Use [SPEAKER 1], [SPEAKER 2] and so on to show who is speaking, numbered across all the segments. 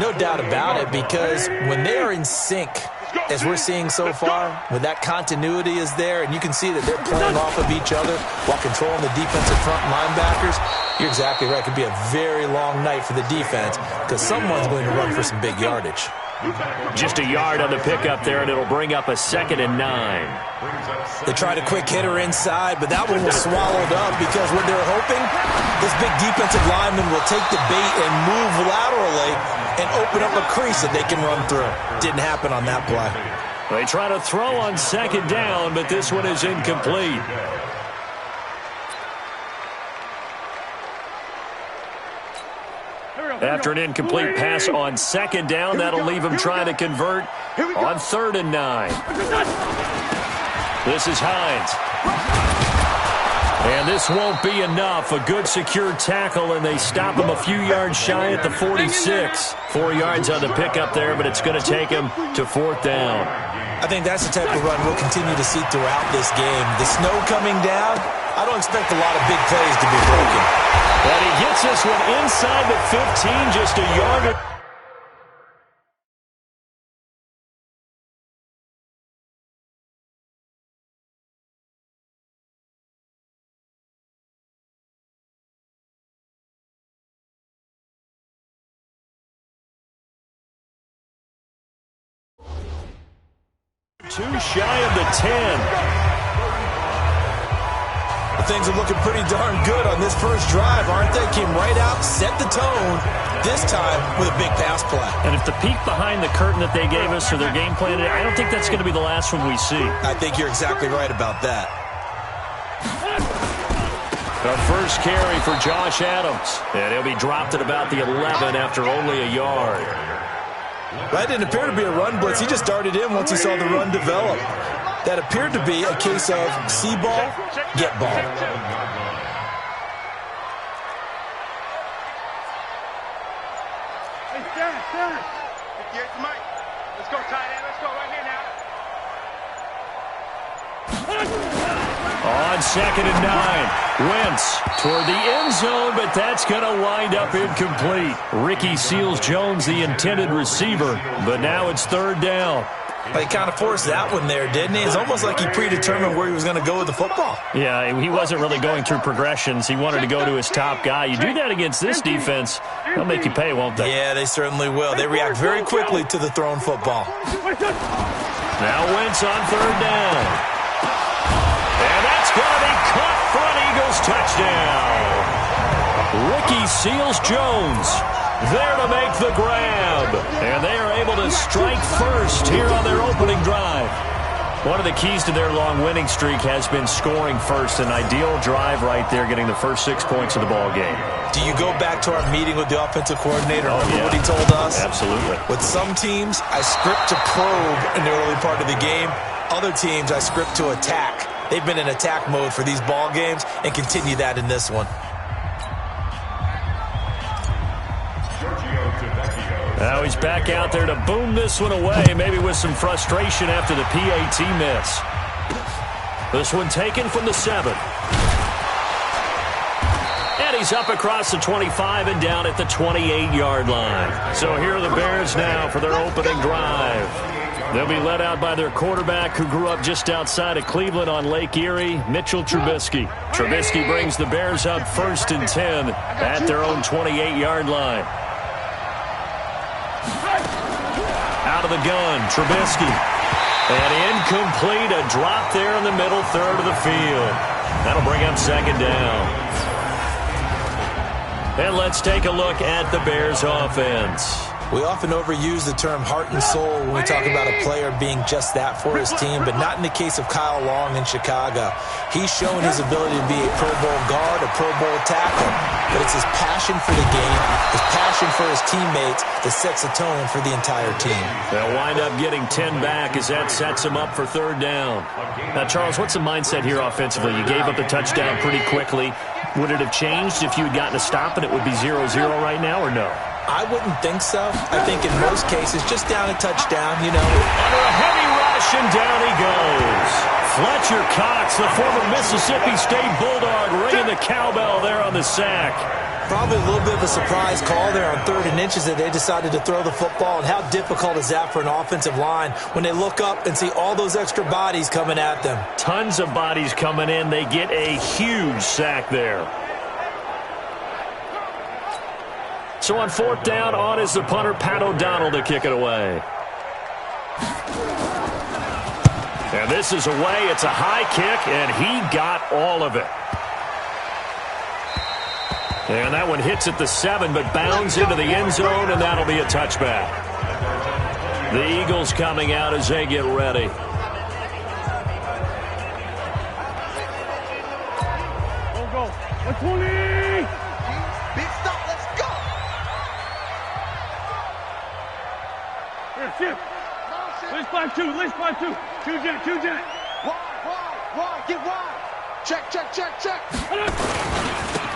[SPEAKER 1] No doubt about it, because when they are in sync, as we're seeing so far, when that continuity is there, and you can see that they're playing off of each other while controlling the defensive front linebackers, you're exactly right. It could be a very long night for the defense because someone's going to run for some big yardage.
[SPEAKER 2] Just a yard on the pickup there, and it'll bring up a 2nd and 9.
[SPEAKER 1] They tried a quick hitter inside, but that one was swallowed up because what they're hoping, this big defensive lineman will take the bait and move laterally and open up a crease that they can run through. Didn't happen on that play.
[SPEAKER 2] They try to throw on 2nd down, but this one is incomplete. After an incomplete pass on 2nd down, that'll leave him trying to convert on 3rd and 9. This is Hines. And this won't be enough. A good secure tackle, and they stop him a few yards shy at the 46. 4 yards on the pickup there, but it's going to take him to 4th down.
[SPEAKER 1] I think that's the type of run we'll continue to see throughout this game. The snow coming down, I don't expect a lot of big plays to be broken.
[SPEAKER 2] But he gets this one inside the 15, just a yard. Too shy of the 10.
[SPEAKER 1] Things are looking pretty darn good on this first drive, aren't they? Came right out, set the tone, this time with a big pass play.
[SPEAKER 2] And if the peek behind the curtain that they gave us or their game plan, I don't think that's going to be the last one we see.
[SPEAKER 1] I think you're exactly right about that.
[SPEAKER 2] The first carry for Josh Adams. And he'll be dropped at about the 11 after only a yard.
[SPEAKER 1] That didn't appear to be a run blitz. He just darted in once he saw the run develop. That appeared to be a case of see ball, get ball.
[SPEAKER 3] Hey, Darren. Get the mic. Let's go, tight end. Let's go right here now.
[SPEAKER 2] On 2nd and 9. Wentz toward the end zone, but that's going to wind up incomplete. Ricky Seals-Jones, the intended receiver, but now it's 3rd down.
[SPEAKER 1] He kind of forced that one there, didn't he? It's almost like he predetermined where he was going to go with the football.
[SPEAKER 2] Yeah, he wasn't really going through progressions. He wanted to go to his top guy. You do that against this defense, they'll make you pay, won't they?
[SPEAKER 1] Yeah, they certainly will. They react very quickly to the thrown football.
[SPEAKER 2] Now Wentz on 3rd down. And that's going to be caught for an Eagles touchdown. Ricky Seals-Jones there to make the grab. And they are able to strike first here on their opening drive. One of the keys to their long winning streak has been scoring first. An ideal drive right there, getting the first 6 points of the ball game.
[SPEAKER 1] Do you go back to our meeting with the offensive coordinator? Remember what he told us?
[SPEAKER 2] Absolutely.
[SPEAKER 1] With some teams, I script to probe in the early part of the game. Other teams, I script to attack. They've been in attack mode for these ball games and continue that in this one.
[SPEAKER 2] Now he's back out there to boom this one away, maybe with some frustration after the PAT miss. This one taken from the 7. And he's up across the 25 and down at the 28-yard line. So here are the Bears now for their opening drive. They'll be led out by their quarterback who grew up just outside of Cleveland on Lake Erie, Mitchell Trubisky. Trubisky brings the Bears up 1st and 10 at their own 28-yard line. Out of the gun, Trubisky. And incomplete, a drop there in the middle third of the field. That'll bring up 2nd down. And let's take a look at the Bears offense.
[SPEAKER 1] We often overuse the term heart and soul when we talk about a player being just that for his team, but not in the case of Kyle Long in Chicago. He's shown his ability to be a Pro Bowl guard, a Pro Bowl tackle, but it's his passion for the game, his passion for his teammates that sets the tone for the entire team.
[SPEAKER 2] They'll wind up getting 10 back as that sets him up for 3rd down. Now, Charles, what's the mindset here offensively? You gave up the touchdown pretty quickly. Would it have changed if you had gotten a stop and it would be 0-0 right now, or no?
[SPEAKER 1] I wouldn't think so. I think in most cases, just down a touchdown, you know.
[SPEAKER 2] Under a heavy rush, and down he goes. Fletcher Cox, the former Mississippi State Bulldog, ringing the cowbell there on the sack.
[SPEAKER 1] Probably a little bit of a surprise call there on 3rd and inches that they decided to throw the football. And how difficult is that for an offensive line when they look up and see all those extra bodies coming at them?
[SPEAKER 2] Tons of bodies coming in. They get a huge sack there. So on 4th down, on is the punter, Pat O'Donnell, to kick it away. And this is away. It's a high kick, and he got all of it. And that one hits at the 7, but bounds into the end zone, and that'll be a touchback. The Eagles coming out as they get ready.
[SPEAKER 3] Go. 120. Big stop. Let's go. Here, shift. Let's fly 2. Let's fly 2. 2 jet. 2 jet. Wide. Get wide. Check.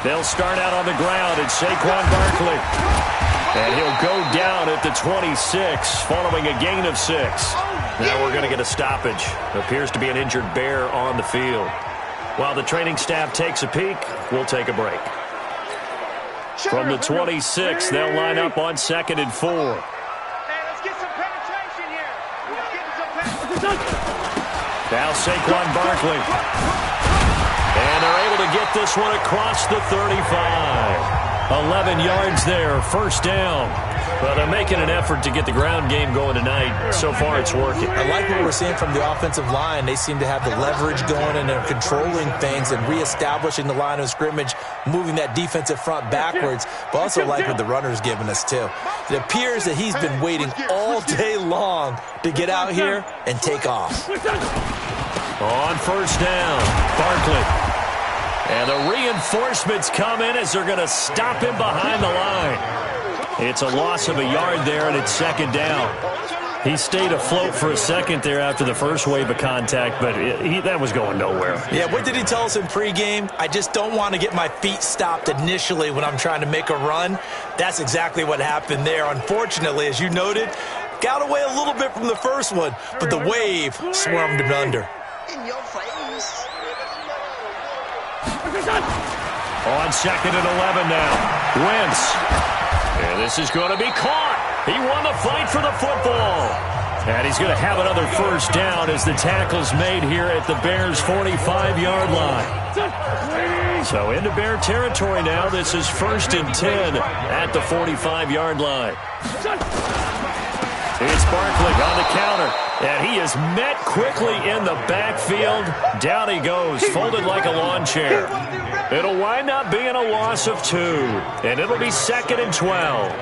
[SPEAKER 2] They'll start out on the ground. It's Saquon Barkley. And he'll go down at the 26, following a gain of 6. Now we're going to get a stoppage. Appears to be an injured Bear on the field. While the training staff takes a peek, we'll take a break. From the 26, they'll line up on 2nd and 4.
[SPEAKER 3] Hey, let's get some penetration here. Let's get some penetration.
[SPEAKER 2] Now Saquon Barkley. And they're able to get this one across the 35. 11 yards there, 1st down. Well, they're making an effort to get the ground game going tonight. So far, it's working.
[SPEAKER 1] I like what we're seeing from the offensive line. They seem to have the leverage going, and they're controlling things and reestablishing the line of scrimmage, moving that defensive front backwards, but also like what the runner's giving us, too. It appears that he's been waiting all day long to get out here and take off.
[SPEAKER 2] On 1st down, Barkley. And the reinforcements come in as they're going to stop him behind the line. It's a loss of a yard there, and it's 2nd down. He stayed afloat for a second there after the first wave of contact, but that was going nowhere.
[SPEAKER 1] Yeah, what did he tell us in pregame? I just don't want to get my feet stopped initially when I'm trying to make a run. That's exactly what happened there. Unfortunately, as you noted, got away a little bit from the first one, but the wave swarmed him under.
[SPEAKER 3] In your face.
[SPEAKER 2] On 2nd and 11 now. Wentz. And this is going to be caught. He won the fight for the football. And he's going to have another 1st down as the tackle's made here at the Bears' 45-yard line. So into Bear territory now. This is 1st and 10 at the 45-yard line. It's Barkley on the counter. And he is met quickly in the backfield. Down he goes, folded like a lawn chair. It'll wind up being a loss of 2. And it'll be 2nd and 12.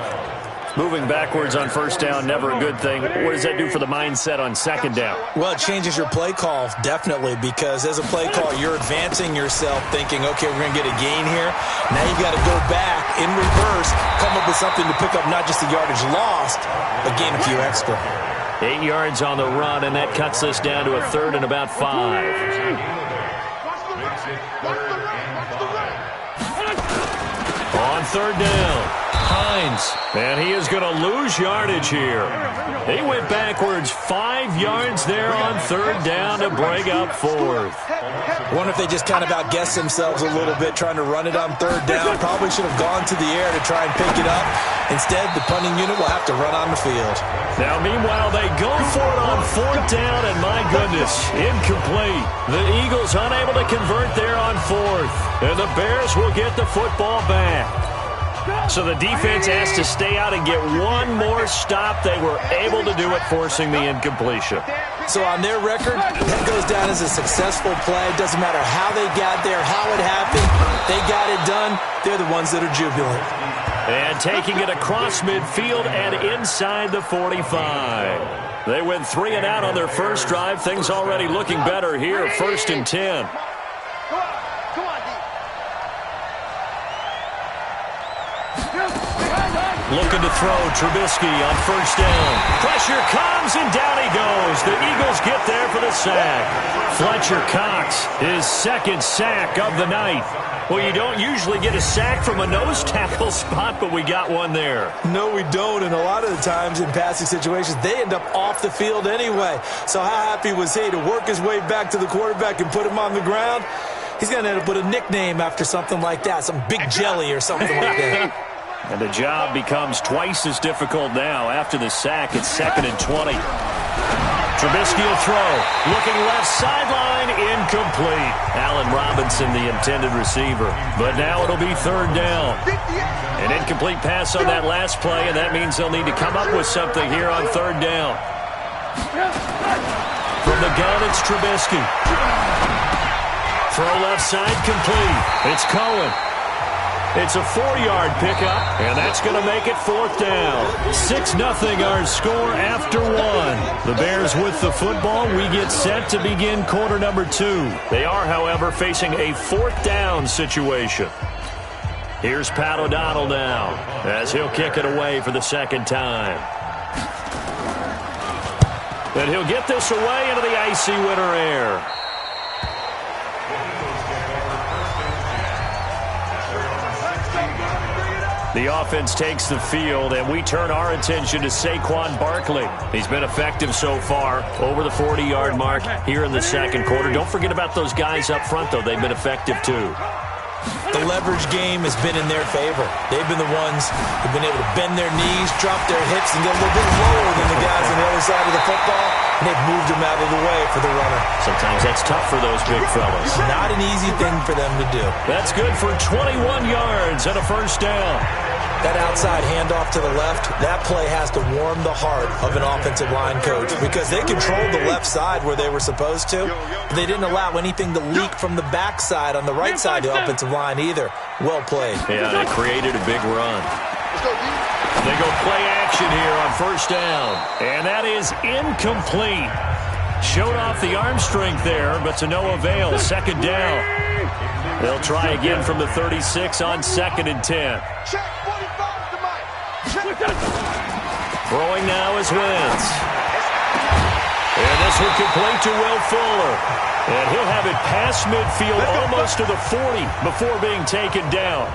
[SPEAKER 2] Moving backwards on 1st down, never a good thing. What does that do for the mindset on 2nd down?
[SPEAKER 1] Well, it changes your play call, definitely, because as a play call, you're advancing yourself thinking, okay, we're going to get a gain here. Now you've got to go back in reverse, come up with something to pick up not just the yardage lost, but gain a few extra.
[SPEAKER 2] 8 yards on the run, and that cuts us down to a 3rd and about 5. On 3rd down, Hines. And he is going to lose yardage here. He went backwards 5 yards there on 3rd down to break up 4th.
[SPEAKER 1] Wonder if they just kind of outguessed themselves a little bit trying to run it on 3rd down. Probably should have gone to the air to try and pick it up. Instead, the punting unit will have to run on the field.
[SPEAKER 2] Now, meanwhile, they go for it on 4th down, and my goodness, incomplete. The Eagles unable to convert there on 4th, and the Bears will get the football back. So the defense has to stay out and get one more stop. They were able to do it, forcing the incompletion.
[SPEAKER 1] So on their record, that goes down as a successful play. Doesn't matter how they got there, how it happened. They got it done. They're the ones that are jubilant.
[SPEAKER 2] And taking it across midfield and inside the 45. They went 3 and out on their first drive. Things already looking better here. 1st and 10. Looking to throw, Trubisky on 1st down. Pressure comes, and down he goes. The Eagles get there for the sack. Fletcher Cox, his 2nd sack of the night. Well, you don't usually get a sack from a nose tackle spot, but we got one there.
[SPEAKER 1] No, we don't, and a lot of the times in passing situations, they end up off the field anyway. So how happy was he to work his way back to the quarterback and put him on the ground? He's going to end up with a nickname after something like that, some Big Jelly or something like that.
[SPEAKER 2] And the job becomes twice as difficult now. After the sack, it's 2nd and 20. Trubisky will throw. Looking left sideline, incomplete. Allen Robinson, the intended receiver. But now it'll be 3rd down. An incomplete pass on that last play, and that means they'll need to come up with something here on 3rd down. From the gun, it's Trubisky. Throw left side, complete. It's Cohen. It's a 4-yard pickup, and that's going to make it 4th down. 6-0 our score after 1. The Bears with the football. We get set to begin quarter number 2. They are, however, facing a 4th down situation. Here's Pat O'Donnell now, as he'll kick it away for the 2nd time. And he'll get this away into the icy winter air. The offense takes the field, and we turn our attention to Saquon Barkley. He's been effective so far, over the 40-yard mark here in the 2nd quarter. Don't forget about those guys up front, though. They've been effective, too.
[SPEAKER 1] The leverage game has been in their favor. They've been the ones who've been able to bend their knees, drop their hips, and get a little bit lower than the guys on the other side of the football, and they've moved them out of the way for the runner.
[SPEAKER 2] Sometimes that's tough for those big fellas.
[SPEAKER 1] Not an easy thing for them to do.
[SPEAKER 2] That's good for 21 yards and a 1st down.
[SPEAKER 1] That outside handoff to the left, that play has to warm the heart of an offensive line coach because they controlled the left side where they were supposed to. But they didn't allow anything to leak from the backside on the right side of the offensive line either. Well played.
[SPEAKER 2] Yeah, they created a big run. They go play action here on 1st down. And that is incomplete. Showed off the arm strength there, but to no avail. 2nd down. They'll try again from the 36 on 2nd and 10. Throwing now is Wentz. And this one complete to Will Fuller. And he'll have it past midfield almost to the 40 before being taken down.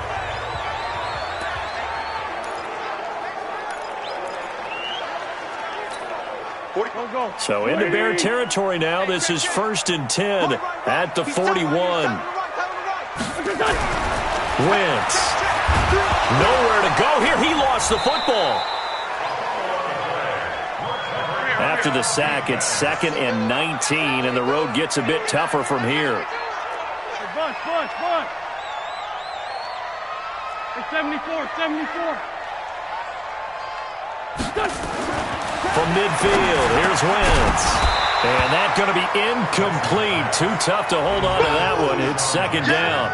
[SPEAKER 2] So into Bear territory now. This is 1st and 10 at the 41. Wentz. Nowhere to go here. He lost the football. After the sack, it's 2nd and 19, and the road gets a bit tougher from here.
[SPEAKER 3] Bush. It's 74.
[SPEAKER 2] From midfield, here's Wentz. And that's going to be incomplete. Too tough to hold on to that one. It's 2nd down.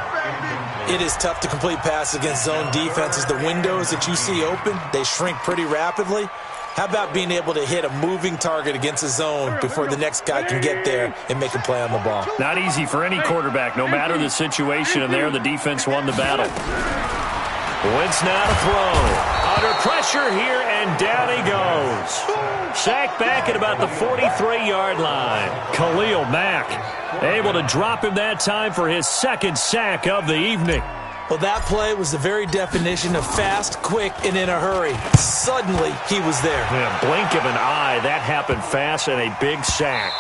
[SPEAKER 1] It is tough to complete passes against zone defenses. The windows that you see open, they shrink pretty rapidly. How about being able to hit a moving target against a zone before the next guy can get there and make a play on the ball?
[SPEAKER 2] Not easy for any quarterback, no matter the situation, and there the defense won the battle. Wentz now to throw. Under pressure here, and down he goes. Sacked back at about the 43-yard line. Khalil Mack able to drop him that time for his 2nd sack of the evening.
[SPEAKER 1] Well, that play was the very definition of fast, quick, and in a hurry. Suddenly, he was there.
[SPEAKER 2] Yeah, blink of an eye, that happened fast, and a big sack.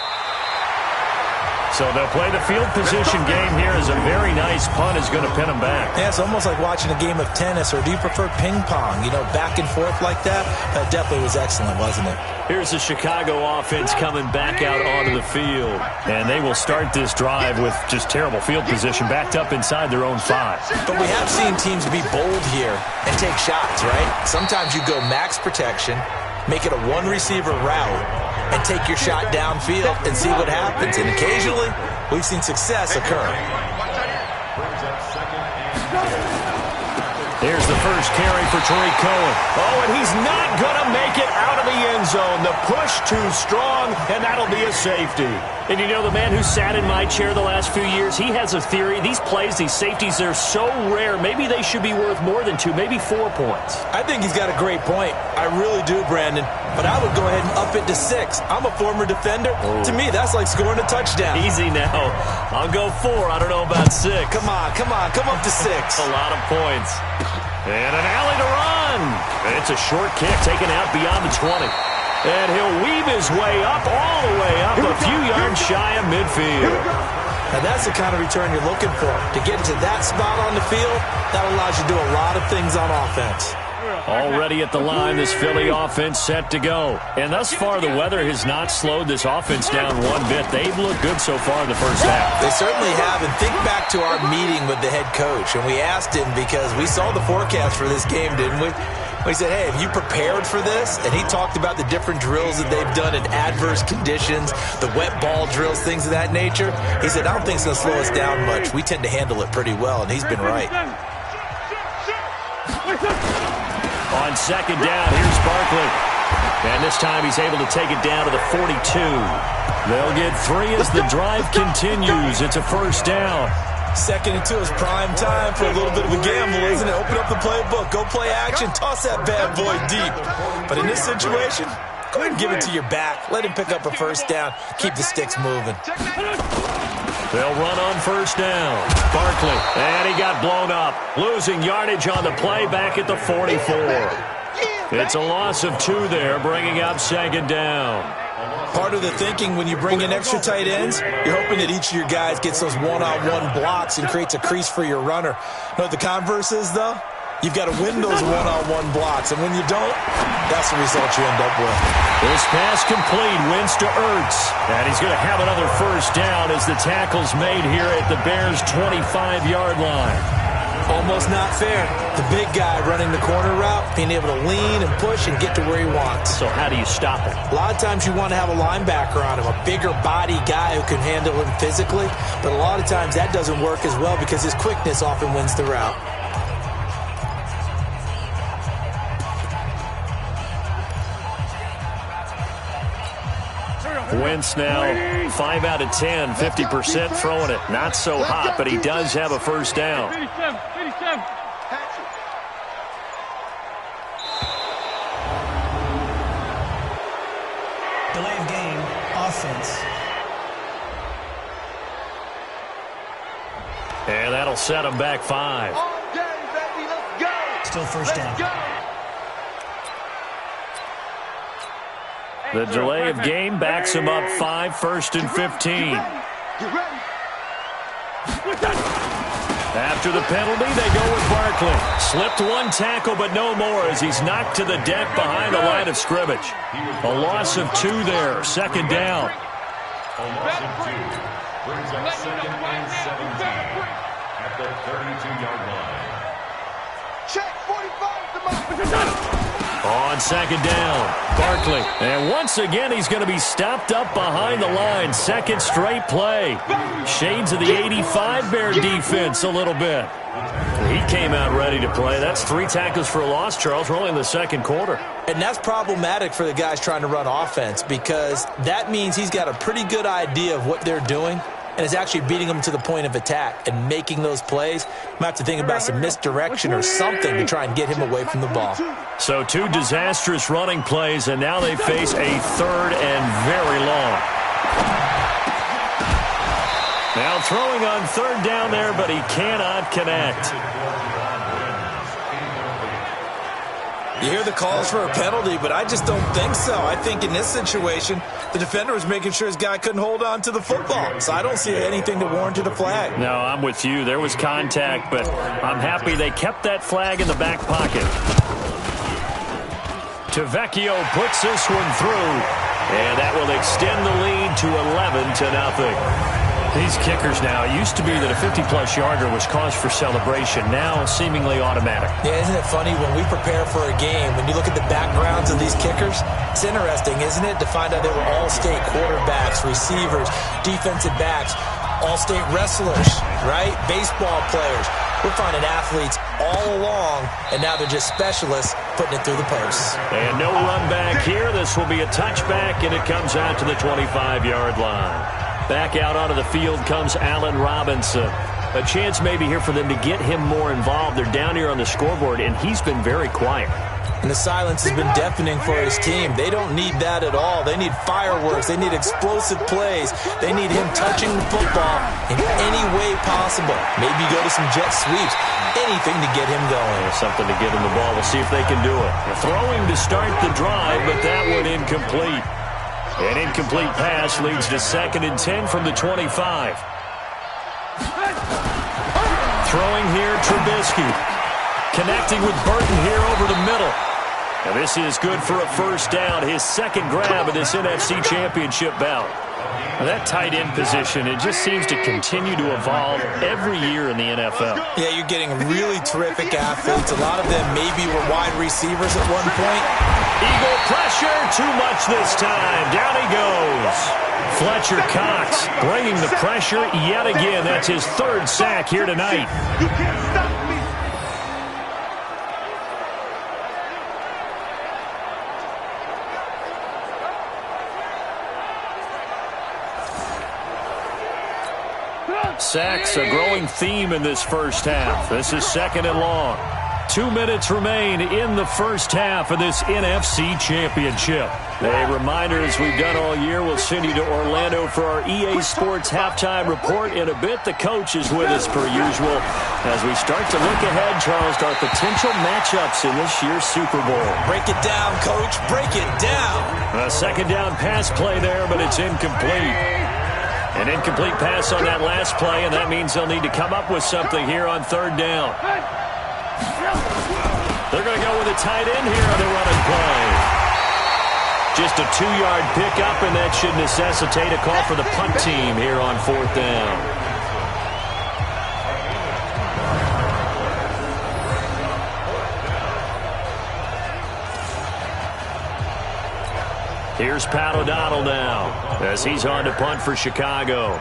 [SPEAKER 2] So they'll play the field position game here as a very nice punt is going to pin them back.
[SPEAKER 1] Yeah, it's almost like watching a game of tennis, or do you prefer ping pong? You know, back and forth like that? That definitely was excellent, wasn't it?
[SPEAKER 2] Here's the Chicago offense coming back out onto the field. And they will start this drive with just terrible field position, backed up inside their own 5.
[SPEAKER 1] But we have seen teams be bold here and take shots, right? Sometimes you go max protection, make it a one-receiver route, and take your shot downfield and see what happens. And occasionally, we've seen success occur.
[SPEAKER 2] Here's the first carry for Tariq Cohen. Oh, and he's not going to make it out of the end zone. The push too strong, and that'll be a safety. And you know, the man who sat in my chair the last few years, he has a theory. These plays, these safeties, they're so rare. Maybe they should be worth more than 2, maybe 4 points.
[SPEAKER 1] I think he's got a great point. I really do, Brandon. But I would go ahead and up it to 6. I'm a former defender. Oh. To me, that's like scoring a touchdown.
[SPEAKER 2] Easy now. I'll go 4. I don't know about 6.
[SPEAKER 1] Come on. Come up to 6.
[SPEAKER 2] A lot of points. And an alley to run. And it's a short kick taken out beyond the 20. And he'll weave his way up, all the way up, a few yards shy of midfield.
[SPEAKER 1] And that's the kind of return you're looking for. To get into that spot on the field, that allows you to do a lot of things on offense.
[SPEAKER 2] Already at the line, this Philly offense set to go. And thus far, the weather has not slowed this offense down one bit. They've looked good so far in the first half.
[SPEAKER 1] They certainly have. And think back to our meeting with the head coach. And we asked him, because we saw the forecast for this game, didn't we? We said, hey, have you prepared for this? And he talked about the different drills that they've done in adverse conditions, the wet ball drills, things of that nature. He said, I don't think it's going to slow us down much. We tend to handle it pretty well, and he's been right.
[SPEAKER 2] On second down, here's Barkley. And this time he's able to take it down to the 42. They'll get 3 as the drive continues. It's a first down.
[SPEAKER 1] 2nd and 2 is prime time for a little bit of a gamble, isn't it? Open up the playbook, go play action, toss that bad boy deep. But in this situation, go ahead and give it to your back. Let him pick up a first down. Keep the sticks moving.
[SPEAKER 2] They'll run on first down. Barkley, and he got blown up. Losing yardage on the play back at the 44. It's a loss of 2 there, bringing up second down.
[SPEAKER 1] Part of the thinking when you bring in extra tight ends, you're hoping that each of your guys gets those one-on-one blocks and creates a crease for your runner. Know what the converse is, though? You've got to win those one-on-one blocks, and when you don't, that's the result you end up with.
[SPEAKER 2] This pass complete, wins to Ertz, and he's going to have another first down as the tackle's made here at the Bears' 25-yard line.
[SPEAKER 1] Almost not fair. The big guy running the corner route, being able to lean and push and get to where he wants.
[SPEAKER 2] So how do you stop it?
[SPEAKER 1] A lot of times you want to have a linebacker on him, a bigger body guy who can handle him physically, but a lot of times that doesn't work as well because his quickness often wins the route.
[SPEAKER 2] Wentz now 5 out of 10, 50% throwing it. Not so hot, but he does have a first down.
[SPEAKER 3] 57.
[SPEAKER 4] Delay of game, offense.
[SPEAKER 2] And that'll set him back 5.
[SPEAKER 4] Still first down.
[SPEAKER 2] The delay of game backs him up 5, 1st and 15. After the penalty, they go with Barkley. Slipped 1 tackle, but no more as he's knocked to the deck behind the line of scrimmage. A loss of 2 there, second down.
[SPEAKER 5] A loss of 2 brings up 2nd and 17 at the 32-yard line.
[SPEAKER 3] Check 45.
[SPEAKER 2] On second down, Barkley. And once again, he's going to be stopped up behind the line. Second straight play. Shades of the 85 Bear defense a little bit. He came out ready to play. That's 3 tackles for a loss, Charles. We're only in the second quarter.
[SPEAKER 1] And that's problematic for the guys trying to run offense because that means he's got a pretty good idea of what they're doing and is actually beating them to the point of attack and making those plays. Might have to think about some misdirection or something to try and get him away from the ball.
[SPEAKER 2] So 2 disastrous running plays, and now they face a 3rd and very long. Now throwing on 3rd down there, but he cannot connect.
[SPEAKER 1] You hear the calls for a penalty, but I just don't think so. I think in this situation, the defender was making sure his guy couldn't hold on to the football. So I don't see anything that warranted a flag.
[SPEAKER 2] No, I'm with you. There was contact, but I'm happy they kept that flag in the back pocket. Tavecchio puts this one through, and that will extend the lead to 11-0. These kickers now, it used to be that a 50-plus yarder was cause for celebration. Now, seemingly automatic.
[SPEAKER 1] Yeah, isn't it funny when we prepare for a game, when you look at the backgrounds of these kickers, it's interesting, isn't it, to find out they were all-state quarterbacks, receivers, defensive backs, all-state wrestlers, right? Baseball players. We're finding athletes all along, and now they're just specialists putting it through the posts.
[SPEAKER 2] And no run back here. This will be a touchback, and it comes out to the 25-yard line. Back out onto the field comes Allen Robinson. A chance maybe here for them to get him more involved. They're down here on the scoreboard, and he's been very quiet.
[SPEAKER 1] And the silence has been deafening for his team. They don't need that at all. They need fireworks. They need explosive plays. They need him touching the football in any way possible. Maybe go to some jet sweeps. Anything to get him going.
[SPEAKER 2] There's something to get him the ball. We'll see if they can do it. Throwing to start the drive, but that one incomplete. An incomplete pass leads to 2nd and 10 from the 25. Throwing here, Trubisky. Connecting with Burton here over the middle. And this is good for a first down. His second grab of this NFC Championship bout. That tight end position, it just seems to continue to evolve every year in the NFL.
[SPEAKER 1] Yeah, you're getting really terrific athletes. A lot of them maybe were wide receivers at one point.
[SPEAKER 2] Eagle pressure, too much this time. Down he goes. Fletcher Cox bringing the pressure yet again. That's his third sack here tonight.
[SPEAKER 3] You can't stop me.
[SPEAKER 2] Sacks, a growing theme in this first half. This is second and long. 2 minutes remain in the first half of this NFC Championship. A reminder, as we've done all year, we'll send you to Orlando for our EA Sports Halftime Report. In a bit, the coach is with us per usual as we start to look ahead, Charles, to our potential matchups in this year's Super Bowl.
[SPEAKER 1] Break it down, Coach. Break it down.
[SPEAKER 2] A second down pass play there, but it's incomplete. An incomplete pass on that last play, and that means they'll need to come up with something here on third down. They're going to go with a tight end here on the running play. Just a 2-yard pickup, and that should necessitate a call for the punt team here on fourth down. Here's Pat O'Donnell now as he's on to punt for Chicago.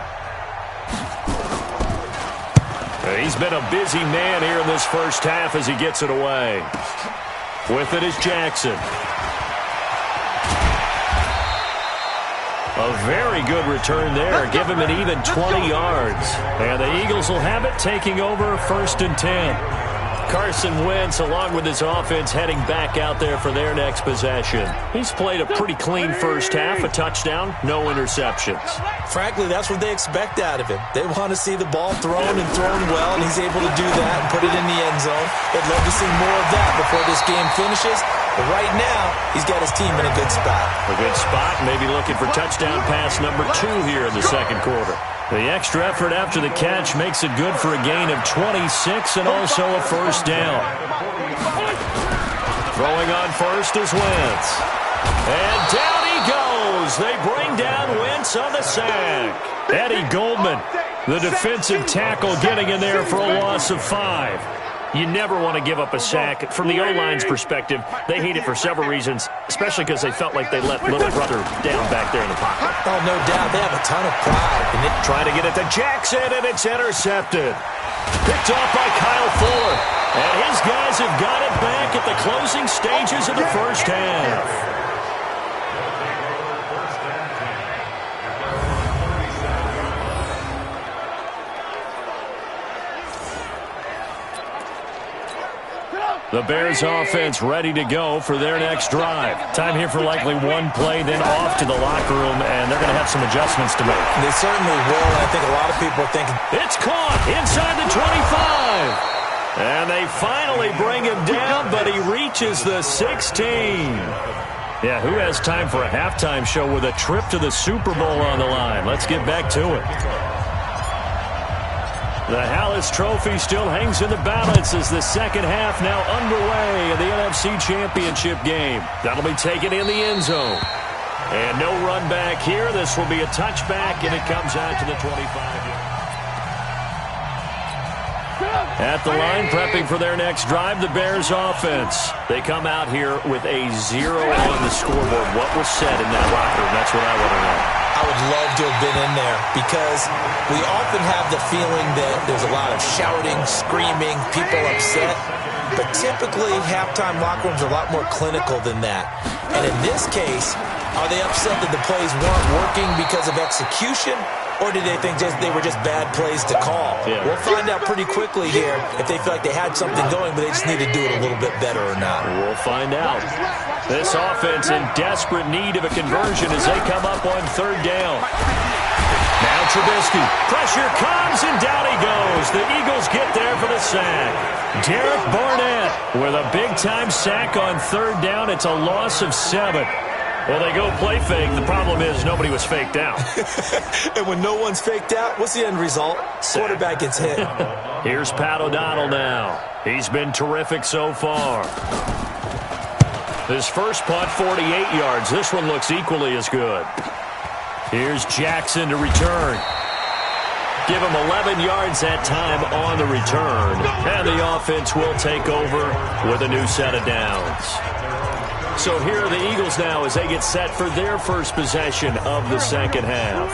[SPEAKER 2] He's been a busy man here in this first half as he gets it away. With it is Jackson. A very good return there. Give him an even 20 yards. And the Eagles will have it, taking over first and 10. Carson Wentz, along with his offense, heading back out there for their next possession. He's played a pretty clean first half, a touchdown, no interceptions.
[SPEAKER 1] Frankly, that's what they expect out of him. They want to see the ball thrown and thrown well, and he's able to do that and put it in the end zone. They'd love to see more of that before this game finishes. But right now, he's got his team in a good spot.
[SPEAKER 2] A good spot, maybe looking for touchdown pass number 2 here in the second quarter. The extra effort after the catch makes it good for a gain of 26 and also a first down. Throwing on first is Wentz. And down he goes. They bring down Wentz on the sack. Eddie Goldman, the defensive tackle, getting in there for a loss of 5. You never want to give up a sack. From the O-line's perspective, they hate it for several reasons, especially because they felt like they let little brother down back there in the pocket.
[SPEAKER 1] Oh, no doubt. They have a ton of pride.
[SPEAKER 2] And they try to get it to Jackson, and it's intercepted. Picked off by Kyle Fuller. And his guys have got it back at the closing stages of the first half. The Bears offense ready to go for their next drive. Time here for likely one play, then off to the locker room, and they're going to have some adjustments to make.
[SPEAKER 1] They certainly will, and I think a lot of people are thinking,
[SPEAKER 2] it's caught inside the 25. And they finally bring him down, but he reaches the 16. Yeah, who has time for a halftime show with a trip to the Super Bowl on the line? Let's get back to it. The Hallis Trophy still hangs in the balance as the second half now underway in the NFC Championship game. That'll be taken in the end zone. And no run back here. This will be a touchback, and it comes out to the 25-yard. At the line, prepping for their next drive, the Bears offense. They come out here with a 0 on the scoreboard. What was said in that locker room? That's what I want to know.
[SPEAKER 1] I would love to have been in there because we often have the feeling that there's a lot of shouting, screaming, people upset. But typically, halftime locker rooms are a lot more clinical than that. And in this case, are they upset that the plays weren't working because of execution? Or did they think they were just bad plays to call?
[SPEAKER 2] Yeah.
[SPEAKER 1] We'll find out pretty quickly here if they feel like they had something going, but they just need to do it a little bit better or not.
[SPEAKER 2] We'll find out. This offense in desperate need of a conversion as they come up on third down. Now Trubisky. Pressure comes, and down he goes. The Eagles get there for the sack. Derek Barnett with a big-time sack on third down. It's a loss of 7. Well, they go play fake. The problem is nobody was faked out.
[SPEAKER 1] And when no one's faked out, what's the end result? Quarterback gets hit.
[SPEAKER 2] Here's Pat O'Donnell now. He's been terrific so far. His first punt, 48 yards. This one looks equally as good. Here's Jackson to return. Give him 11 yards that time on the return. And the offense will take over with a new set of downs. So here are the Eagles now as they get set for their first possession of the second half.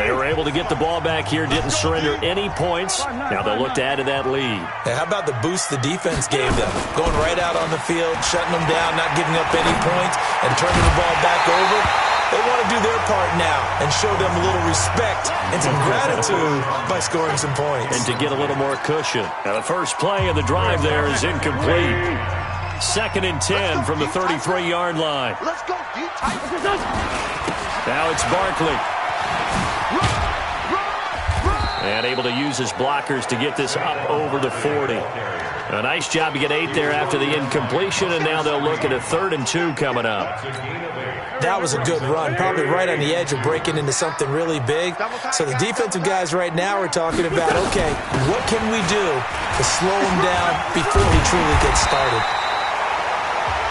[SPEAKER 2] They were able to get the ball back here, didn't surrender any points. Now they'll look to add to that lead.
[SPEAKER 1] Hey, how about the boost the defense gave them? Going right out on the field, shutting them down, not giving up any points, and turning the ball back over. They want to do their part now and show them a little respect and some gratitude by scoring some points.
[SPEAKER 2] And to get a little more cushion. Now the first play of the drive there is incomplete. 2nd and 10 from the 33-yard line.
[SPEAKER 3] Let's go.
[SPEAKER 2] Now it's Barkley. And able to use his blockers to get this up over the 40. A nice job to get 8 there after the incompletion, and now they'll look at a 3rd and 2 coming up.
[SPEAKER 1] That was a good run, probably right on the edge of breaking into something really big. So the defensive guys right now are talking about, okay, what can we do to slow him down before he truly gets started?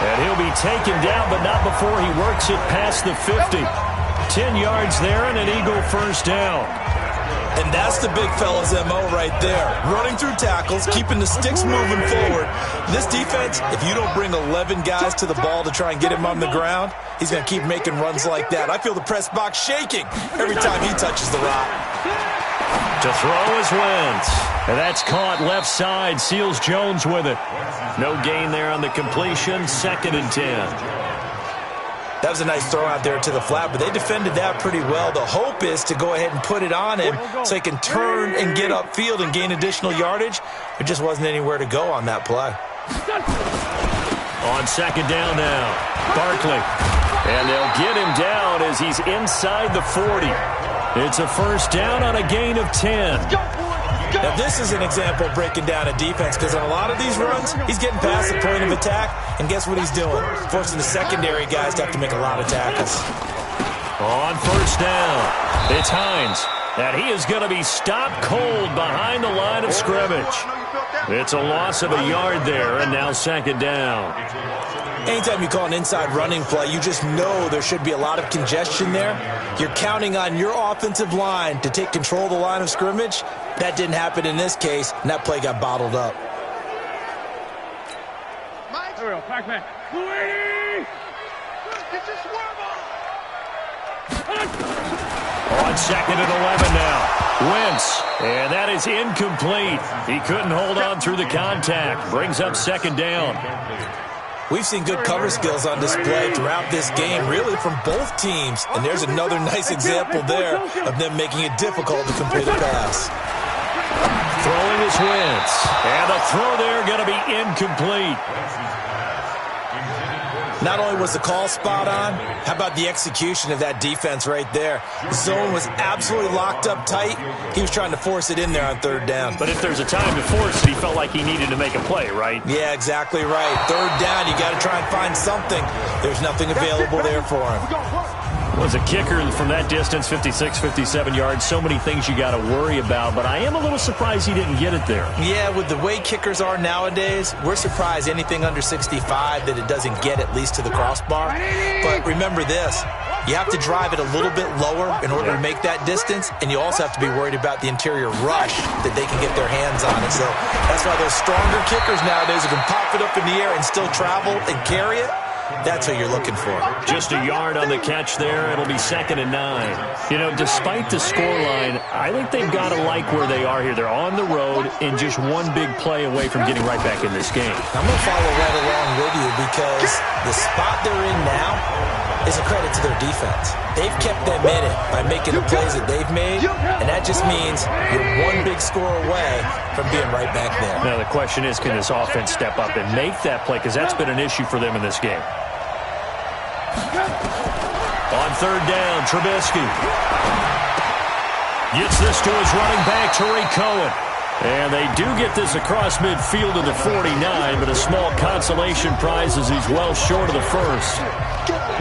[SPEAKER 2] And he'll be taken down, but not before he works it past the 50. 10 yards there and an Eagle first down.
[SPEAKER 1] And that's the big fella's MO right there. Running through tackles, keeping the sticks moving forward. This defense, if you don't bring 11 guys to the ball to try and get him on the ground, he's going to keep making runs like that. I feel the press box shaking every time he touches the rock.
[SPEAKER 2] To throw is Wentz. And that's caught left side. Seals Jones with it. No gain there on the completion. 2nd and 10.
[SPEAKER 1] That was a nice throw out there to the flat, but they defended that pretty well. The hope is to go ahead and put it on him so he can turn and get upfield and gain additional yardage. There just wasn't anywhere to go on that play.
[SPEAKER 2] On 2nd down now, Barkley. And they'll get him down as he's inside the 40. It's a first down on a gain of 10.
[SPEAKER 1] Now, this is an example of breaking down a defense because on a lot of these runs, he's getting past the point of attack, and guess what he's doing? Forcing the secondary guys to have to make a lot of tackles.
[SPEAKER 2] On first down, it's Hines, and he is going to be stopped cold behind the line of scrimmage. It's a loss of a yard there, and now 2nd down.
[SPEAKER 1] Anytime you call an inside running play, you just know there should be a lot of congestion there. You're counting on your offensive line to take control of the line of scrimmage. That didn't happen in this case, and that play got bottled up.
[SPEAKER 3] There we go. Pac-Man. Louis! Get your swerve
[SPEAKER 2] On 2nd and 11 now. Wentz, and that is incomplete. He couldn't hold on through the contact. Brings up 2nd down.
[SPEAKER 1] We've seen good cover skills on display throughout this game, really from both teams. And there's another nice example there of them making it difficult to complete a pass.
[SPEAKER 2] Throwing is Wentz. And the throw there going to be incomplete.
[SPEAKER 1] Not only was the call spot on, how about the execution of that defense right there? The zone was absolutely locked up tight. He was trying to force it in there on 3rd down.
[SPEAKER 2] But if there's a time to force it, he felt like he needed to make a play, right?
[SPEAKER 1] Yeah, exactly right. 3rd down, you got to try and find something. There's nothing available there for him.
[SPEAKER 2] Was a kicker from that distance, 56, 57 yards. So many things you got to worry about, but I am a little surprised he didn't get it there.
[SPEAKER 1] Yeah, with the way kickers are nowadays, we're surprised anything under 65 that it doesn't get at least to the crossbar. But remember this, you have to drive it a little bit lower in order to make that distance, and you also have to be worried about the interior rush that they can get their hands on it. So that's why those stronger kickers nowadays who can pop it up in the air and still travel and carry it, that's what you're looking for.
[SPEAKER 2] Just a yard on the catch there. It'll be 2nd and 9. You know, despite the scoreline, I think they've got to like where they are here. They're on the road and just one big play away from getting right back in this game.
[SPEAKER 1] I'm going to follow right along with you because the spot they're in now is a credit to their defense. They've kept them in it by making the plays that they've made, and that just means you're one big score away from being right back there.
[SPEAKER 2] Now, the question is, can this offense step up and make that play? Because that's been an issue for them in this game. On 3rd down, Trubisky gets this to his running back, Tariq Cohen. And they do get this across midfield to the 49, but a small consolation prize as he's well short of the first.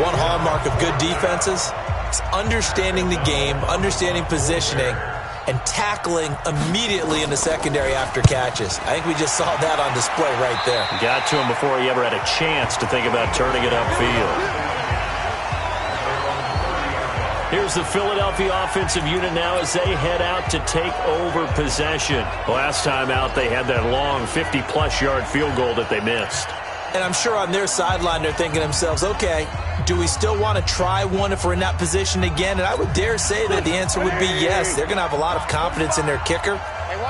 [SPEAKER 1] One hallmark of good defenses is understanding the game, understanding positioning, and tackling immediately in the secondary after catches. I think we just saw that on display right there.
[SPEAKER 2] Got to him before he ever had a chance to think about turning it upfield. Here's the Philadelphia offensive unit now as they head out to take over possession. Last time out, they had that long 50-plus yard field goal that they missed.
[SPEAKER 1] And I'm sure on their sideline they're thinking to themselves, okay, do we still want to try one if we're in that position again? And I would dare say that the answer would be yes. They're going to have a lot of confidence in their kicker.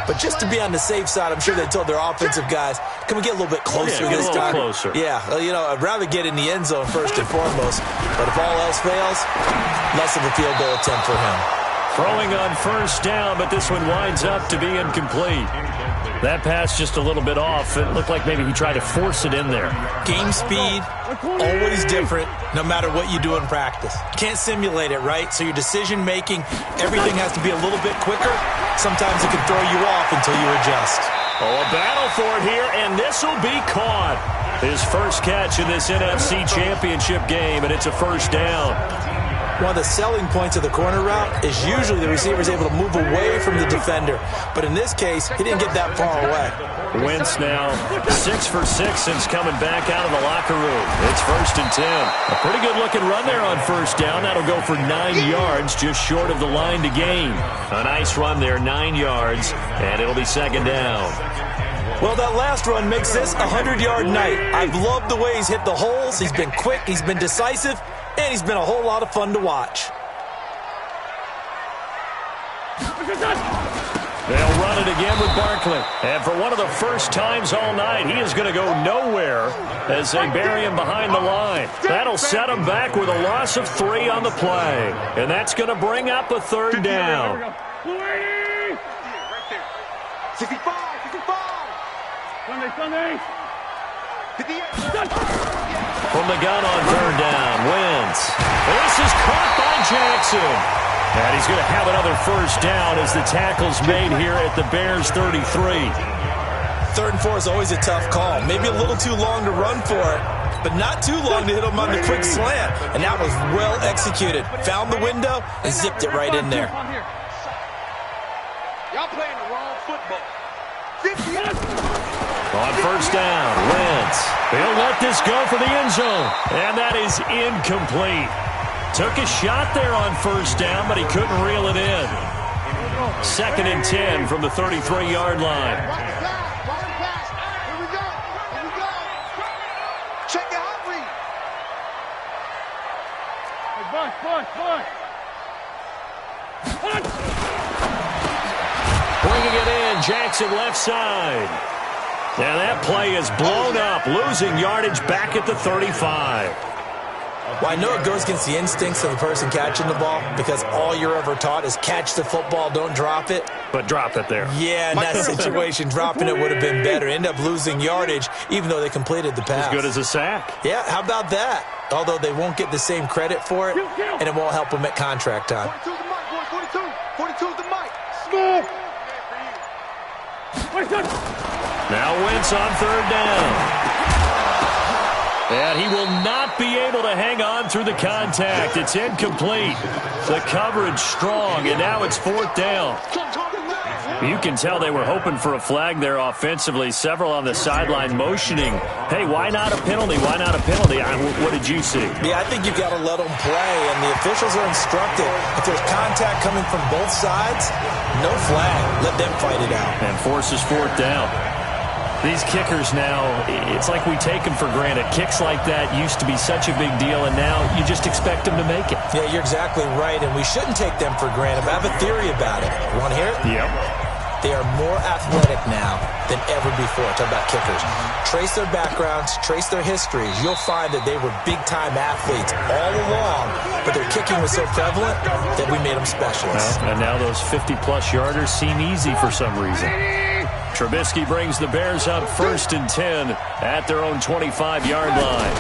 [SPEAKER 1] But just to be on the safe side, I'm sure they told their offensive guys, can we get a little bit closer this time?
[SPEAKER 2] Closer.
[SPEAKER 1] Yeah, you know, I'd rather get in the end zone first and foremost. But if all else fails, less of a field goal attempt for him.
[SPEAKER 2] Throwing on first down, but this one winds up to be incomplete. That pass just a little bit off. It looked like maybe he tried to force it in there.
[SPEAKER 1] Game speed, always different, no matter what you do in practice. Can't simulate it, right? So your decision-making, everything has to be a little bit quicker. Sometimes it can throw you off until you adjust.
[SPEAKER 2] Oh, a battle for it here, and this will be caught. His first catch in this NFC Championship game, and it's a first down.
[SPEAKER 1] One of the selling points of the corner route is usually the receiver is able to move away from the defender. But in this case, he didn't get that far away.
[SPEAKER 2] Wentz now 6 for 6 since coming back out of the locker room. It's 1st and 10. A pretty good-looking run there on first down. That'll go for 9 yards, just short of the line to gain. A nice run there, 9 yards, and it'll be 2nd down.
[SPEAKER 1] Well, that last run makes this a 100-yard night. I've loved the way he's hit the holes. He's been quick. He's been decisive. And he's been a whole lot of fun to watch.
[SPEAKER 2] They'll run it again with Barkley. And for one of the first times all night, he is going to go nowhere as they bury him behind the line. That'll set him back with a loss of 3 on the play. And that's going to bring up a 3rd down.
[SPEAKER 3] 65. Sunday.
[SPEAKER 2] From the gun on 3rd down, Wentz. This is caught by Jackson. And he's going to have another first down as the tackle's made here at the Bears' 33.
[SPEAKER 1] 3rd and 4 is always a tough call. Maybe a little too long to run for it, but not too long to hit him on the quick slant. And that was well executed. Found the window and zipped it right in there.
[SPEAKER 3] Y'all playing the wrong football.
[SPEAKER 2] On first down, Wentz. He'll let this go for the end zone. And that is incomplete. Took a shot there on first down, but he couldn't reel it in. 2nd and 10 from the 33-yard line.
[SPEAKER 3] Here we go. Check your hot read.
[SPEAKER 2] Bringing it in, Jackson left side. And that play is blown up, losing yardage back at the 35.
[SPEAKER 1] Well, I know it goes against the instincts of the person catching the ball because all you're ever taught is catch the football, don't drop it.
[SPEAKER 2] But drop it there.
[SPEAKER 1] Yeah, in that situation, dropping it would have been better. End up losing yardage even though they completed the pass.
[SPEAKER 2] As good as a sack.
[SPEAKER 1] Yeah, how about that? Although they won't get the same credit for it, and it won't help them at contract time.
[SPEAKER 3] 42's the mic, boys. 42's the mic.
[SPEAKER 2] Now Wentz on 3rd down. And he will not be able to hang on through the contact. It's incomplete. The coverage strong, and now it's 4th down. You can tell they were hoping for a flag there offensively. Several on the sideline motioning, hey, why not a penalty? Why not a penalty? What did you see?
[SPEAKER 1] Yeah, I think you've got to let them play, and the officials are instructed. If there's contact coming from both sides, no flag. Let them fight it out.
[SPEAKER 2] And forces 4th down. These kickers now, it's like we take them for granted. Kicks like that used to be such a big deal, and now you just expect them to make it.
[SPEAKER 1] Yeah, you're exactly right, and we shouldn't take them for granted. But I have a theory about it. You want to hear it?
[SPEAKER 2] Yep.
[SPEAKER 1] They are more athletic now than ever before. Talk about kickers. Trace their backgrounds, trace their histories. You'll find that they were big-time athletes all along, but their kicking was so prevalent that we made them specialists.
[SPEAKER 2] Well, and now those 50-plus yarders seem easy for some reason. Trubisky brings the Bears up 1st and 10 at their own 25-yard line.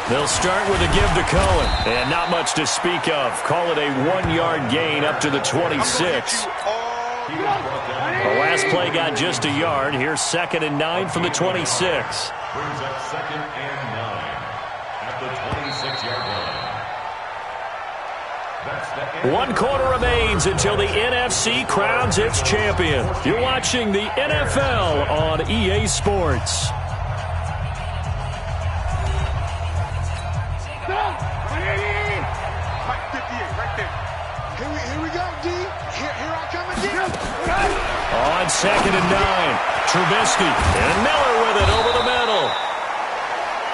[SPEAKER 2] They'll start with a give to Cohen, and not much to speak of. Call it a 1-yard gain up to the 26. The last play got just a yard. Here's 2nd and 9 from the 26.
[SPEAKER 5] Brings up 2nd and 9 at the 26-yard line.
[SPEAKER 2] 1 quarter remains until the NFC crowns its champion. You're watching the NFL on EA Sports.
[SPEAKER 3] Here we go, D. Here I come again.
[SPEAKER 2] On 2nd and 9, Trubisky and Miller with it over the middle.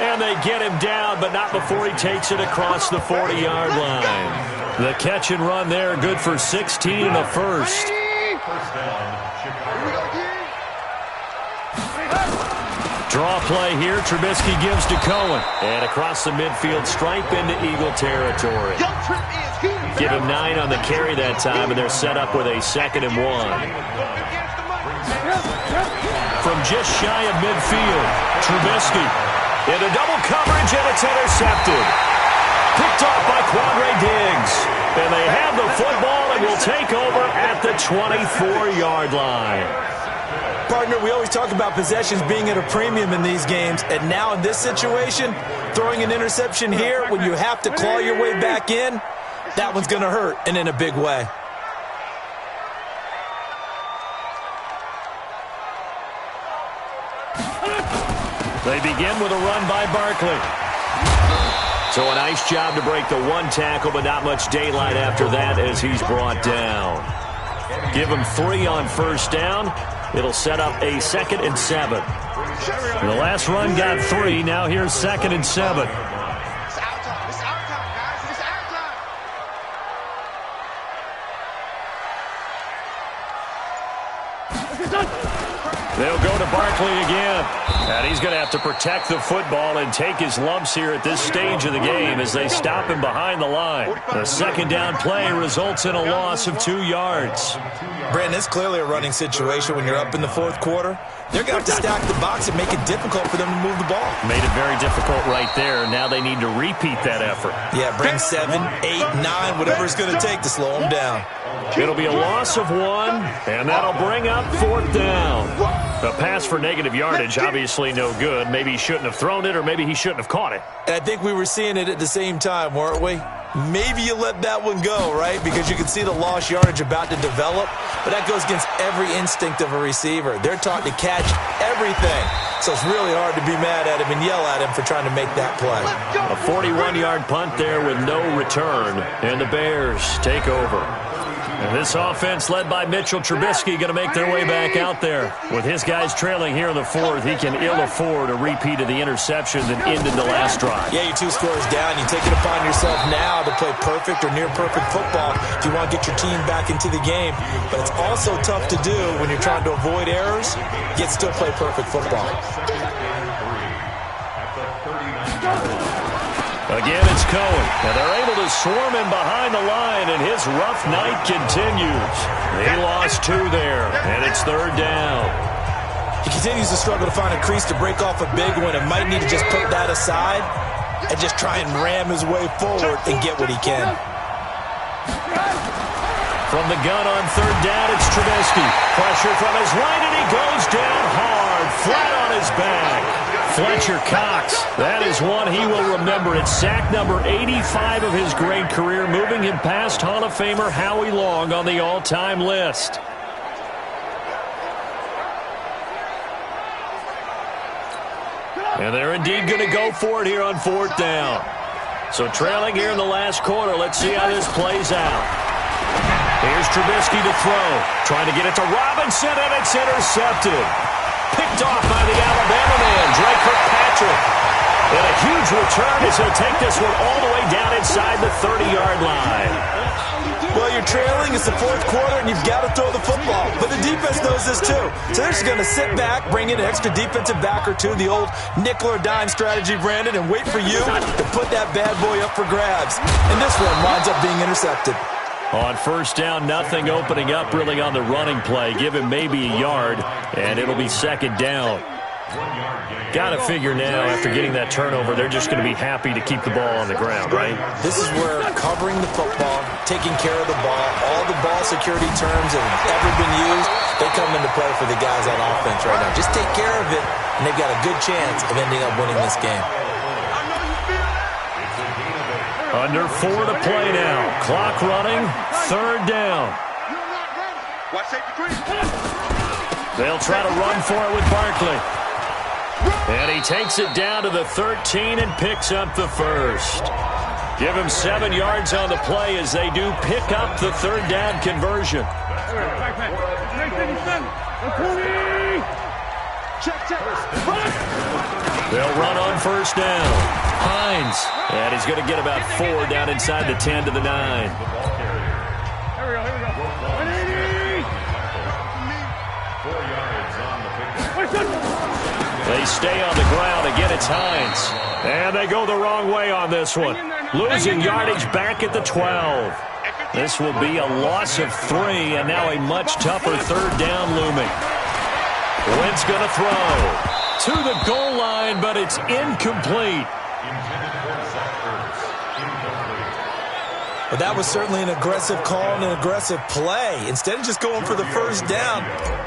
[SPEAKER 2] And they get him down, but not before he takes it across the 40-yard line. The catch and run there, good for 16 in the first.
[SPEAKER 5] First down, Chicago.
[SPEAKER 2] Draw play here. Trubisky gives to Cohen. And across the midfield stripe into Eagle territory. Give him 9 on the carry that time, and they're set up with a 2nd and 1. From just shy of midfield, Trubisky into double coverage, and it's intercepted. Picked off by Quandre Diggs. And they have the football and will take over at the 24-yard line.
[SPEAKER 1] Partner, we always talk about possessions being at a premium in these games, and now in this situation, throwing an interception here when you have to claw your way back in, that one's going to hurt, and in a big way.
[SPEAKER 2] They begin with a run by Barkley. So a nice job to break the 1 tackle, but not much daylight after that as he's brought down. Give him 3 on first down. It'll set up a 2nd and 7. The last run got 3. Now here's 2nd and 7.
[SPEAKER 3] It's our time. It's our time, guys. It's our time.
[SPEAKER 2] They'll go to Barkley again. And he's going to have to protect the football and take his lumps here at this stage of the game as they stop him behind the line. The 2nd down play results in a loss of 2 yards.
[SPEAKER 1] Brandon, it's clearly a running situation when you're up in the 4th quarter. They're going to have to stack the box and make it difficult for them to move the ball.
[SPEAKER 2] Made it very difficult right there. Now they need to repeat that effort.
[SPEAKER 1] Yeah, bring 7, 8, 9, whatever it's going to take to slow them down.
[SPEAKER 2] It'll be a loss of 1, and that'll bring up 4th down. The pass for negative yardage, obviously no good. Maybe he shouldn't have thrown it, or maybe he shouldn't have caught it.
[SPEAKER 1] And I think we were seeing it at the same time, weren't we? Maybe you let that one go, right? Because you can see the lost yardage about to develop, but that goes against every instinct of a receiver. They're taught to catch everything, so it's really hard to be mad at him and yell at him for trying to make that play.
[SPEAKER 2] A 41-yard punt there with no return, and the Bears take over. And this offense led by Mitchell Trubisky going to make their way back out there. With his guys trailing here in the 4th, he can ill afford a repeat of the interception that ended the last drive.
[SPEAKER 1] Yeah, you're 2 scores down. You take it upon yourself now to play perfect or near-perfect football if you want to get your team back into the game. But it's also tough to do when you're trying to avoid errors, yet still play perfect football.
[SPEAKER 2] Again, it's Cohen. And they're able to swarm him behind the line, and his rough night continues. He lost 2 there, and it's 3rd down.
[SPEAKER 1] He continues to struggle to find a crease to break off a big one and might need to just put that aside and just try and ram his way forward and get what he can.
[SPEAKER 2] From the gun on 3rd down, it's Trubisky. Pressure from his right, and he goes down hard, flat on his back. Fletcher Cox, that is one he will remember. It's sack number 85 of his great career, moving him past Hall of Famer Howie Long on the all-time list. And they're indeed going to go for it here on 4th down. So trailing here in the last quarter, let's see how this plays out. Here's Trubisky to throw. Trying to get it to Robinson, and it's intercepted. Picked off by the Alabama man, Drake Kirkpatrick. And a huge return as he'll take this one all the way down inside the 30-yard line.
[SPEAKER 1] Well, you're trailing. It's the 4th quarter, and you've got to throw the football. But the defense knows this, too. So they're just going to sit back, bring in an extra defensive back or 2, the old nickel or dime strategy, Brandon, and wait for you to put that bad boy up for grabs. And this one winds up being intercepted.
[SPEAKER 2] On 1st down, nothing opening up really on the running play. Give him maybe a yard, and it'll be 2nd down. Got to figure now, after getting that turnover, they're just going to be happy to keep the ball on the ground, right?
[SPEAKER 1] This is where covering the football, taking care of the ball, all the ball security terms that have ever been used, they come into play for the guys on offense right now. Just take care of it, and they've got a good chance of ending up winning this game.
[SPEAKER 2] Under 4 to play now. Clock running. 3rd down. They'll try to run for it with Barkley. And he takes it down to the 13 and picks up the first. Give him 7 yards on the play as they do pick up the 3rd down conversion. They'll run on 1st down. Hines. And he's going to get about 4 down inside the 10 to the 9. They stay on the ground. Again, it's Hines. And they go the wrong way on this one. Losing yardage back at the 12. This will be a loss of 3, and now a much tougher 3rd down looming. Wentz going to throw to the goal line, but it's incomplete.
[SPEAKER 1] But that was certainly an aggressive call and an aggressive play. Instead of just going for the 1st down,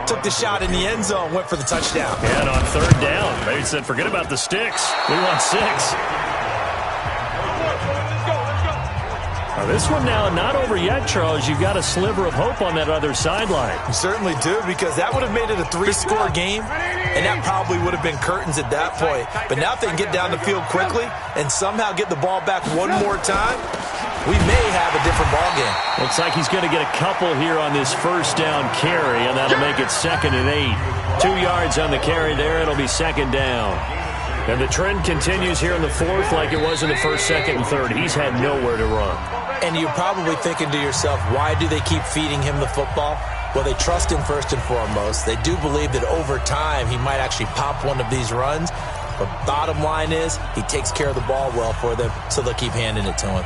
[SPEAKER 1] took the shot in the end zone, went for the touchdown.
[SPEAKER 2] And on 3rd down, they said, forget about the sticks. We want 6. Now this one now not over yet, Charles. You've got a sliver of hope on that other sideline.
[SPEAKER 1] You certainly do, because that would have made it a 3-score game, and that probably would have been curtains at that point. But now if they can get down the field quickly and somehow get the ball back one more time, we may have a different ball game.
[SPEAKER 2] Looks like he's going to get a couple here on this 1st down carry, and that'll make it 2nd and 8. 2 yards on the carry there. It'll be 2nd down. And the trend continues here in the 4th like it was in the 1st, 2nd, and 3rd. He's had nowhere to run.
[SPEAKER 1] And you're probably thinking to yourself, why do they keep feeding him the football? Well, they trust him first and foremost. They do believe that over time he might actually pop one of these runs. But bottom line is he takes care of the ball well for them, so they'll keep handing it to him.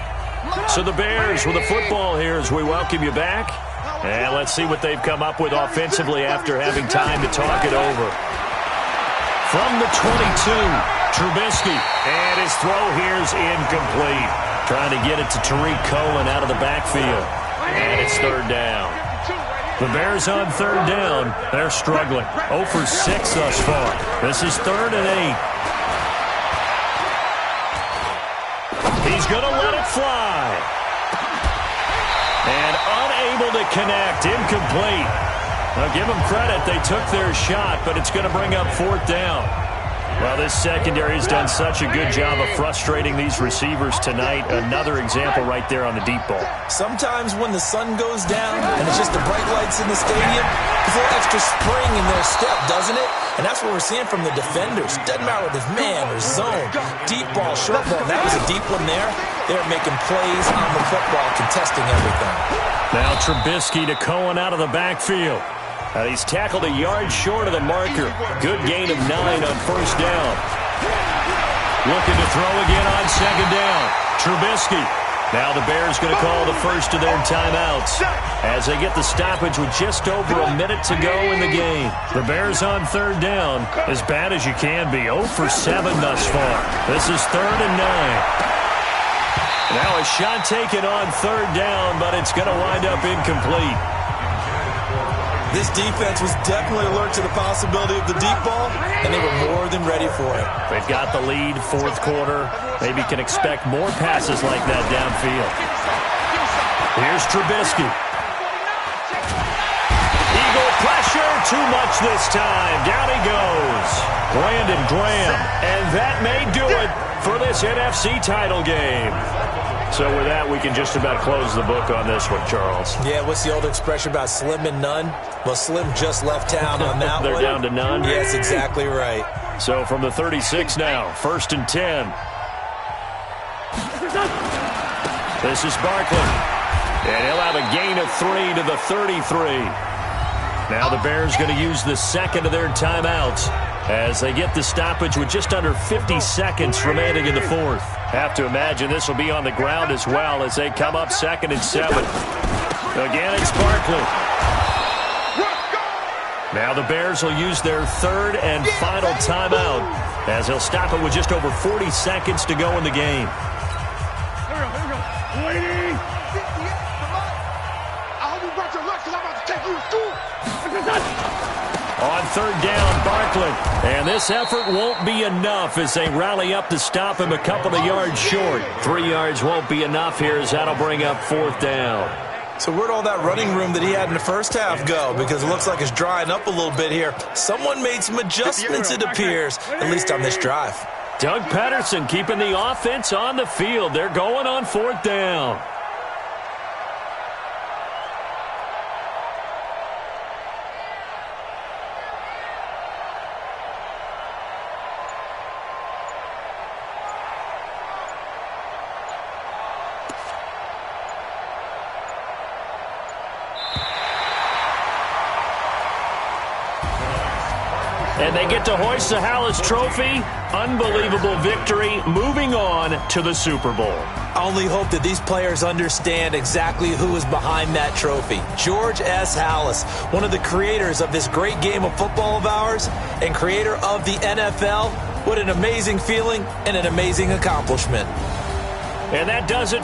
[SPEAKER 2] So the Bears with the football here as we welcome you back. And let's see what they've come up with offensively after having time to talk it over. From the 22, Trubisky. And his throw here is incomplete. Trying to get it to Tariq Cohen out of the backfield. And it's 3rd down. The Bears on 3rd down. They're struggling. 0 for 6 thus far. This is 3rd and 8. He's going to let it fly. And unable to connect. Incomplete. Now, give them credit. They took their shot, but it's going to bring up 4th down. Well, this secondary has done such a good job of frustrating these receivers tonight. Another example right there on the deep ball.
[SPEAKER 1] Sometimes when the sun goes down and it's just the bright lights in the stadium, there's a little extra spring in their step, doesn't it? And that's what we're seeing from the defenders. Doesn't matter if it's man or zone, deep ball, short ball. That was a deep one there. They're making plays on the football, contesting everything.
[SPEAKER 2] Now Trubisky to Cohen out of the backfield. And he's tackled a yard short of the marker. Good gain of 9 on 1st down. Looking to throw again on 2nd down. Trubisky. Now the Bears going to call the first of their timeouts as they get the stoppage with just over a minute to go in the game. The Bears on 3rd down, as bad as you can be. 0 for 7 thus far. This is 3rd and 9. Now a shot taken on 3rd down, but it's going to wind up incomplete.
[SPEAKER 1] This defense was definitely alert to the possibility of the deep ball, and they were more than ready for it.
[SPEAKER 2] They've got the lead, 4th quarter. Maybe can expect more passes like that downfield. Here's Trubisky. Eagle pressure, too much this time. Down he goes. Brandon Graham, and that may do it for this NFC title game. So with that, we can just about close the book on this one, Charles.
[SPEAKER 1] Yeah, what's the old expression about slim and none? Well, Slim just left town on that
[SPEAKER 2] They're
[SPEAKER 1] one.
[SPEAKER 2] down to none?
[SPEAKER 1] Yes, exactly right.
[SPEAKER 2] So from the 36 now, 1st and 10. This is Barkley. And he'll have a gain of 3 to the 33. Now the Bears going to use the 2nd of their timeouts as they get the stoppage with just under 50 seconds remaining in the 4th. Have to imagine this will be on the ground as well as they come up 2nd and 7. Again, it's Barkley. Now the Bears will use their 3rd and final timeout as they'll stop it with just over 40 seconds to go in the game.
[SPEAKER 3] Here we go. Waiting. I hope you brought your lunch because I'm about to take you to school.
[SPEAKER 2] On third down, Barkley. And this effort won't be enough as they rally up to stop him a couple of yards short. 3 yards won't be enough here as that'll bring up fourth down.
[SPEAKER 1] So where'd all that running room that he had in the first half go? Because it looks like it's drying up a little bit here. Someone made some adjustments, it appears, at least on this drive.
[SPEAKER 2] Doug Patterson keeping the offense on the field. They're going on fourth down. And they get to hoist the Hallis Trophy. Unbelievable victory. Moving on to the Super Bowl.
[SPEAKER 1] I only hope that these players understand exactly who is behind that trophy. George S. Hallis, one of the creators of this great game of football of ours and creator of the NFL. What an amazing feeling and an amazing accomplishment.
[SPEAKER 2] And that does it.